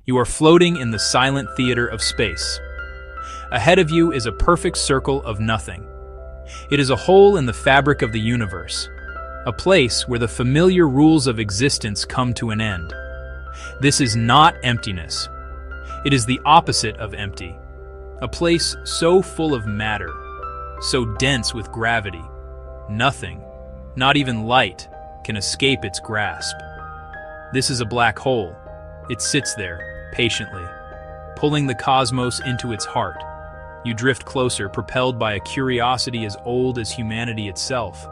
You are floating in the silent theater of space. Ahead of you is a perfect circle of nothing. It is a hole in the fabric of the universe, a place where the familiar rules of existence come to an end. This is not emptiness. It is the opposite of empty. A place so full of matter, so dense with gravity, nothing, not even light, can escape its grasp. This is a black hole. It sits there, patiently, pulling the cosmos into its heart. You drift closer, propelled by a curiosity as old as humanity itself.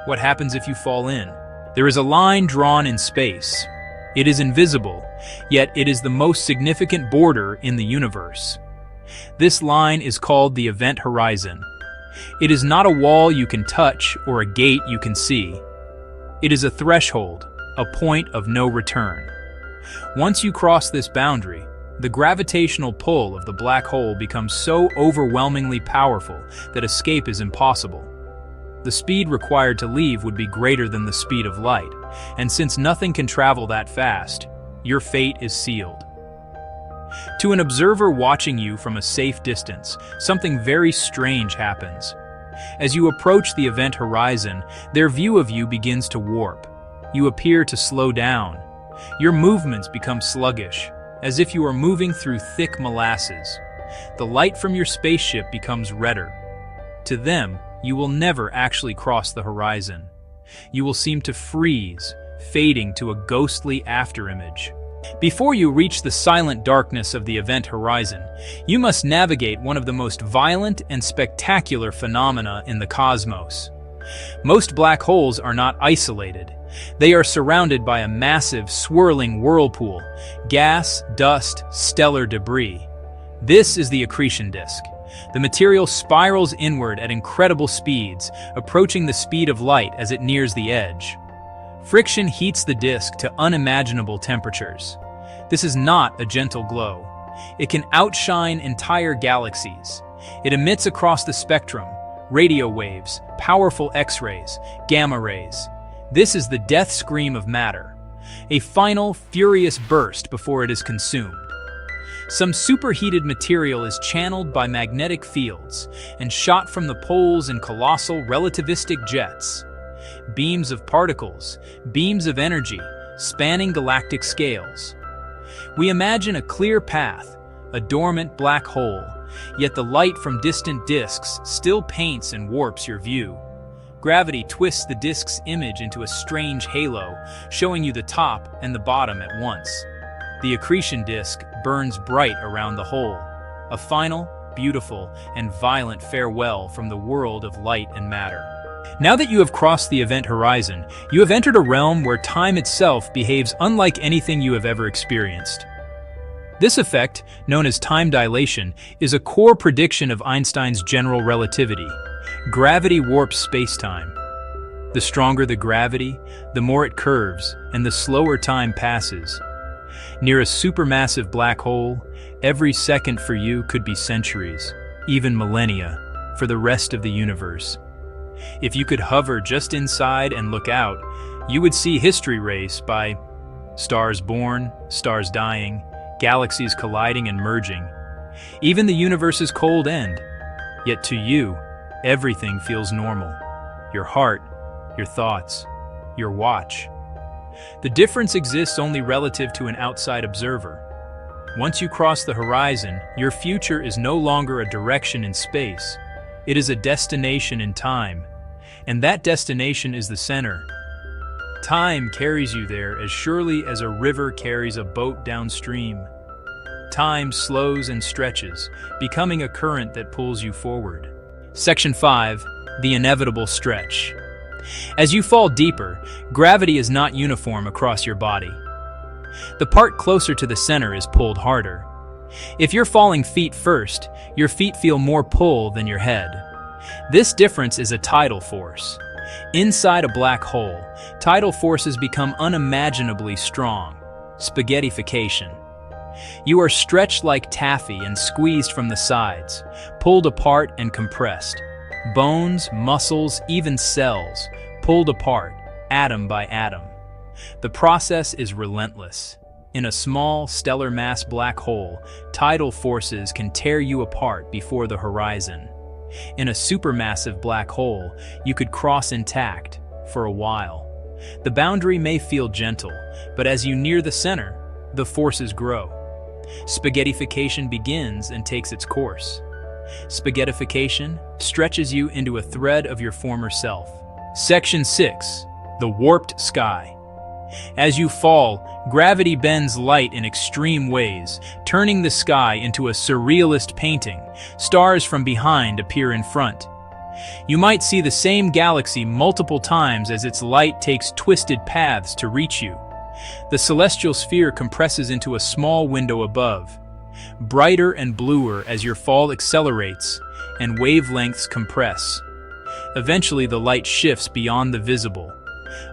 What happens if you fall in? There is a line drawn in space. It is invisible, yet it is the most significant border in the universe. This line is called the event horizon. It is not a wall you can touch or a gate you can see. It is a threshold, a point of no return. Once you cross this boundary, the gravitational pull of the black hole becomes so overwhelmingly powerful that escape is impossible. The speed required to leave would be greater than the speed of light, and since nothing can travel that fast, your fate is sealed. To an observer watching you from a safe distance, something very strange happens. As you approach the event horizon, their view of you begins to warp. You appear to slow down. Your movements become sluggish, as if you are moving through thick molasses. The light from your spaceship becomes redder. To them, you will never actually cross the horizon. You will seem to freeze, fading to a ghostly afterimage. Before you reach the silent darkness of the event horizon, you must navigate one of the most violent and spectacular phenomena in the cosmos. Most black holes are not isolated. They are surrounded by a massive, swirling whirlpool, gas, dust, stellar debris. This is the accretion disk. The material spirals inward at incredible speeds, approaching the speed of light as it nears the edge. Friction heats the disk to unimaginable temperatures. This is not a gentle glow. It can outshine entire galaxies. It emits across the spectrum, radio waves, powerful X-rays, gamma rays. This is the death scream of matter, a final, furious burst before it is consumed. Some superheated material is channeled by magnetic fields and shot from the poles in colossal relativistic jets. Beams of particles, beams of energy, spanning galactic scales. We imagine a clear path, a dormant black hole, yet the light from distant disks still paints and warps your view. Gravity twists the disk's image into a strange halo, showing you the top and the bottom at once. The accretion disk burns bright around the hole, a final, beautiful, and violent farewell from the world of light and matter. Now that you have crossed the event horizon, you have entered a realm where time itself behaves unlike anything you have ever experienced. This effect, known as time dilation, is a core prediction of Einstein's general relativity. Gravity warps spacetime. The stronger the gravity, the more it curves, and the slower time passes. Near a supermassive black hole, every second for you could be centuries, even millennia, for the rest of the universe. If you could hover just inside and look out, you would see history race by stars born, stars dying, galaxies colliding and merging, even the universe's cold end. Yet to you, everything feels normal. Your heart, your thoughts, your watch. The difference exists only relative to an outside observer. Once you cross the horizon, your future is no longer a direction in space. It is a destination in time, and that destination is the center. Time carries you there as surely as a river carries a boat downstream. Time slows and stretches, becoming a current that pulls you forward. Section 5. The inevitable stretch. As you fall deeper, gravity is not uniform across your body. The part closer to the center is pulled harder. If you're falling feet first, your feet feel more pull than your head. This difference is a tidal force. Inside a black hole, tidal forces become unimaginably strong. Spaghettification. You are stretched like taffy and squeezed from the sides, pulled apart and compressed. Bones, muscles, even cells, pulled apart, atom by atom. The process is relentless. In a small, stellar mass black hole, tidal forces can tear you apart before the horizon. In a supermassive black hole, you could cross intact for a while. The boundary may feel gentle, but as you near the center, the forces grow. Spaghettification begins and takes its course. Spaghettification stretches you into a thread of your former self. Section 6. The Warped Sky. As you fall, gravity bends light in extreme ways, turning the sky into a surrealist painting. Stars from behind appear in front. You might see the same galaxy multiple times as its light takes twisted paths to reach you. The celestial sphere compresses into a small window above, brighter and bluer as your fall accelerates and wavelengths compress. Eventually the light shifts beyond the visible,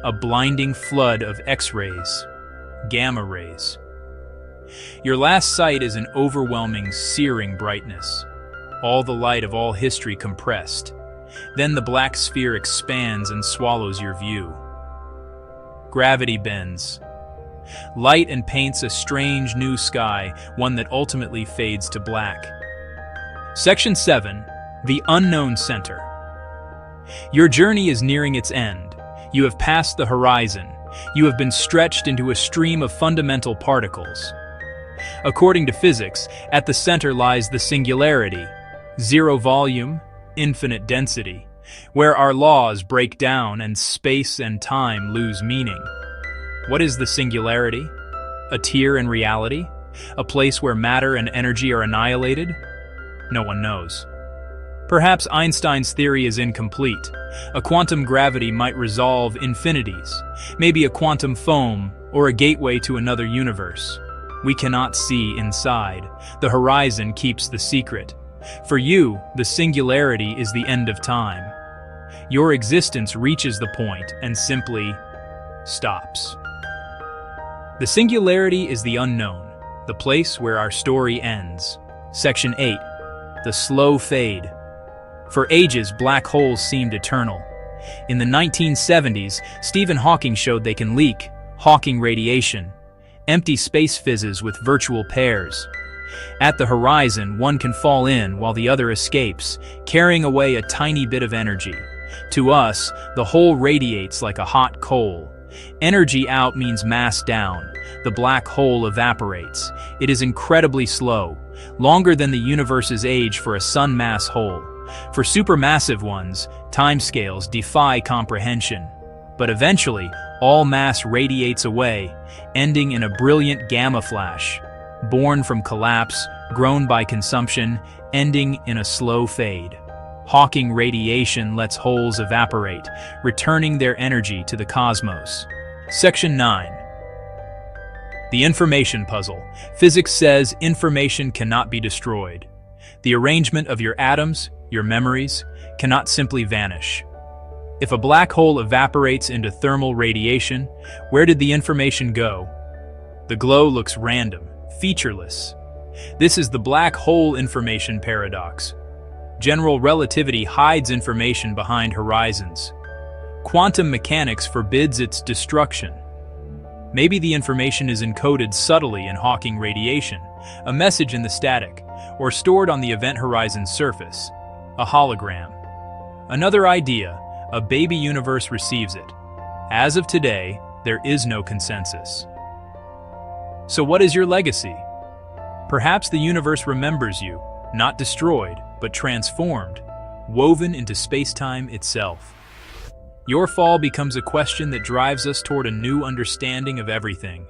a blinding flood of X-rays, gamma rays. Your last sight is an overwhelming, searing brightness, all the light of all history compressed. Then the black sphere expands and swallows your view. Gravity bends. Light and paints a strange new sky, one that ultimately fades to black. Section 7. The Unknown Center. Your journey is nearing its end. You have passed the horizon. You have been stretched into a stream of fundamental particles. According to physics, at the center lies the singularity, zero volume, infinite density, where our laws break down and space and time lose meaning. What is the singularity? A tier in reality? A place where matter and energy are annihilated? No one knows. Perhaps Einstein's theory is incomplete. A quantum gravity might resolve infinities, maybe a quantum foam or a gateway to another universe. We cannot see inside. The horizon keeps the secret. For you, the singularity is the end of time. Your existence reaches the point and simply stops. The singularity is the unknown, the place where our story ends. Section 8. The Slow Fade. For ages, black holes seemed eternal. In the 1970s, Stephen Hawking showed they can leak Hawking radiation, empty space fizzes with virtual pairs. At the horizon, one can fall in while the other escapes, carrying away a tiny bit of energy. To us, the whole radiates like a hot coal. Energy out means mass down. The black hole evaporates. It is incredibly slow, longer than the universe's age for a sun mass hole. For supermassive ones, timescales defy comprehension. But eventually, all mass radiates away, ending in a brilliant gamma flash, born from collapse, grown by consumption, ending in a slow fade. Hawking radiation lets holes evaporate, returning their energy to the cosmos. Section 9. The Information Puzzle. Physics says information cannot be destroyed. The arrangement of your atoms, your memories, cannot simply vanish. If a black hole evaporates into thermal radiation, where did the information go? The glow looks random, featureless. This is the black hole information paradox. General relativity hides information behind horizons. Quantum mechanics forbids its destruction. Maybe the information is encoded subtly in Hawking radiation, a message in the static, or stored on the event horizon's surface, a hologram. Another idea, a baby universe receives it. As of today, there is no consensus. So what is your legacy? Perhaps the universe remembers you, not destroyed, but transformed, woven into space-time itself. Your fall becomes a question that drives us toward a new understanding of everything.